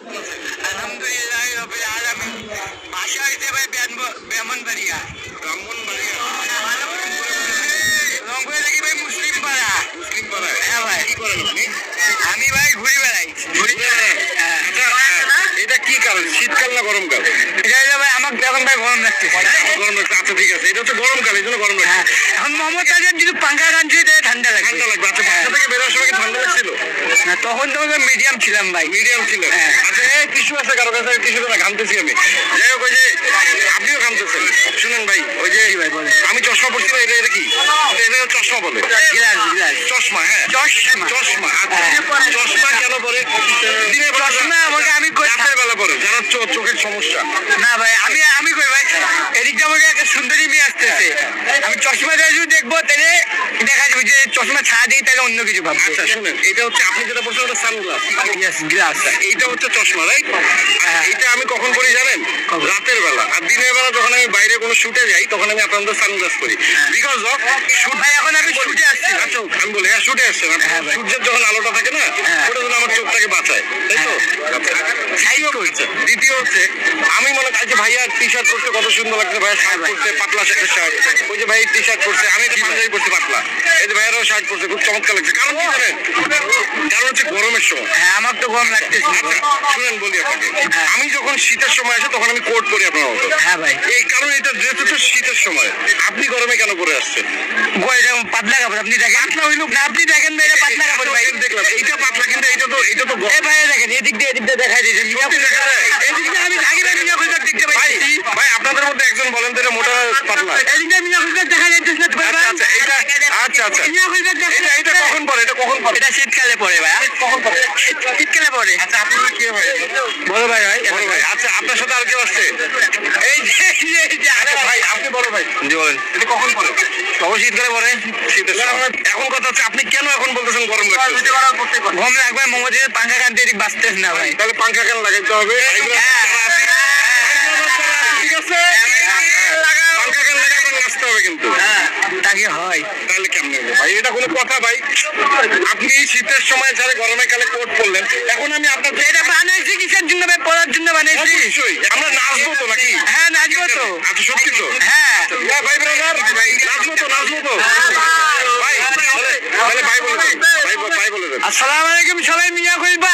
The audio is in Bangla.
আলহামদুলিল্লাহ রাব্বিল আলামিন। ভাষা হইতে ভাই ব্রাহ্মণবাড়িয়া। ব্রাহ্মণবাড়িয়া রংপুরে দেখি ভাই মুসলিম পাড়া। মুসলিম পাড়া? হ্যাঁ ভাই। কি করেন আপনি? আমি ভাই ঘুরে বেড়াই। ঘুরে বেড়াই? এটা কি কাল, শীতকাল না গরমকাল? এটা হলো ভাই আমার এখন ভাই গরম লাগতেছে। গরম লাগছে, আচ্ছা ঠিক আছে, এটা হচ্ছে গরমকাল, এই জন্য গরম লাগছে। এখন মোহাম্মদ তাদের যদি পাঙ্খা গানছি ঠান্ডা লাগবে। ঠান্ডা লাগবে, আচ্ছা বাসা থেকে বেরোর সময় কি ঠান্ডা লাগছিল? না তখন তো মিডিয়াম ছিলাম ভাই। মিডিয়াম ছিল? আচ্ছা এই টিস্যু আছে কারো কাছে? টিস্যু তো না, ঘামতেছি আমি। যাই হোক, ওই যে আপনিও ঘামতেছেন, শুনেন ভাই, ওই যে আমি চশমা পড়ছি না, এটা কি? এটা চশমা বলে? গ্লাস, গ্লাস, চশমা। হ্যাঁ চশমা, চশমা। আচ্ছা চশমা কেন পরে? দিনের বেলা? চশমা আমাকে আমি রাতের বেলা পরে, যারা চোখের সমস্যা। না ভাই আমি আমি কই ভাই, এদিকে আমাকে একটা সুন্দরী মেয়ে আসতেছে, আমি চশমা দিয়ে যদি দেখবো তাহলে দেখা যাবে যে চশমা ছাড়া দিই, তাহলে অন্য কিছু ভাববো। আচ্ছা শুনেন, এটা হচ্ছে আপনি যেটা বলছেন ওটা সানগ্লাস। গ্লাস, এইটা হচ্ছে চশমা, রাইট? এইটা আমি কখন পরি জানেন? রাতের বেলা। আর দিনের বেলা যখন আমি বাইরে কোনো শুটে যাই তখন আমি আপনাদের সানগ্লাস পরি, বিকজ অফ শুট। ভাই এখন আমি শুটে আসছি। আচ্ছা আমি বলি, হ্যাঁ শুটে আসছেন, সূর্যের যখন আলোটা থাকে না, ওটা যেন আমার চোখটাকে বাঁচায়, তাই তো? দ্বিতীয় হচ্ছে আমি মনে করি যে ভাইয়া টি শার্ট পরতে কত সুন্দর লাগছে, ভাইয়া শার্ট পরতে, পাতলা একটা শার্ট। ওই যে ভাই টি শার্ট পরছে, আমি একটা পাঞ্জাবি পরছি পাতলা, এই যে ভাইয়ারও শার্ট পরছে, খুব চমৎকার লাগছে। কারণ কি জানেন? কারণ হচ্ছে গরমের সময়। হ্যাঁ আমার তো গরম লাগতেছে। আচ্ছা শুনেন বলি আপনাকে, আমি যখন শীতের সময় আসে তখন আমি কোট পরি আপনার মতো। হ্যাঁ ভাই, এই কারণ এটা ড্রেস হচ্ছে শীতের সময়। আপনি গরমে কেন পরে আসছেন? পাতলা কাপড়। আপনি দেখেন, পাতলা হইল না, আপনি দেখেন ভাই এটা পাতলা কাপড়। ভাই দেখলাম এইটা পাতলা, কিন্তু এইটা তো এই ভাই দেখেন, এদিক দিয়ে দেখাই দিয়েছে। এদিক দিয়ে আমি থাকি ভাই, মিয়া ফুলবাগ দেখতে পাইছি। ভাই আপনাদের মধ্যে একজন বলেন তো এটা মোটা পাতলা? এদিক দিয়ে মিয়া ফুলবাগ দেখা যাইতেছে না? আচ্ছা এটা, আচ্ছা আচ্ছা মিয়া ফুলবাগ দেখা। এটা কখন পরে? এটা কখন পরে? এটা শীতকালে পরে ভাই। কখন পরে? শীতকালে পরে। আচ্ছা আপনি কি ভাই? বড় ভাই। ভাই বড় ভাই। আচ্ছা আপনার সাথে আর কেউ আসছে? এই যে আরে ভাই আপনি বড় ভাই। জি বলেন। এটা কখন পরে? তখন শীতকালে পরে। শীতের সময়। এখন কথা হচ্ছে আপনি কেন এখন বলতেছেন গরম লাগছে? গরম লাগবে, মোমোদের পাঙ্খা কানতে এদিক বাঁচতেছে না ভাই। তাহলে পাঙ্খা কেন লাগাইতে হবে? ঠিক আছে, পাঙ্খা কেন লাগাবেন, নাচতে হবে কিন্তু। তাকে হয়, তাহলে কেমনে হবে ভাই? এটা কোনো কথা ভাই? আপনি শীতের সময় ছাড়া গরমে কালে কোট পরলেন, এখন আমি আপনার এটা বানাইছি কিসের জন্য ভাই? পড়ার জন্য বানাইছি। আমরা নাচবো তো নাকি? হ্যাঁ নাচবো তো। আচ্ছা সত্যি তো? হ্যাঁ ভাই ব্রাদার, নাচবো তো, নাচবো তো ভাই। তাহলে ভাই বলে দেন, ভাই বলে দেন। আসসালামু আলাইকুম, সবাই মিয়া কইব।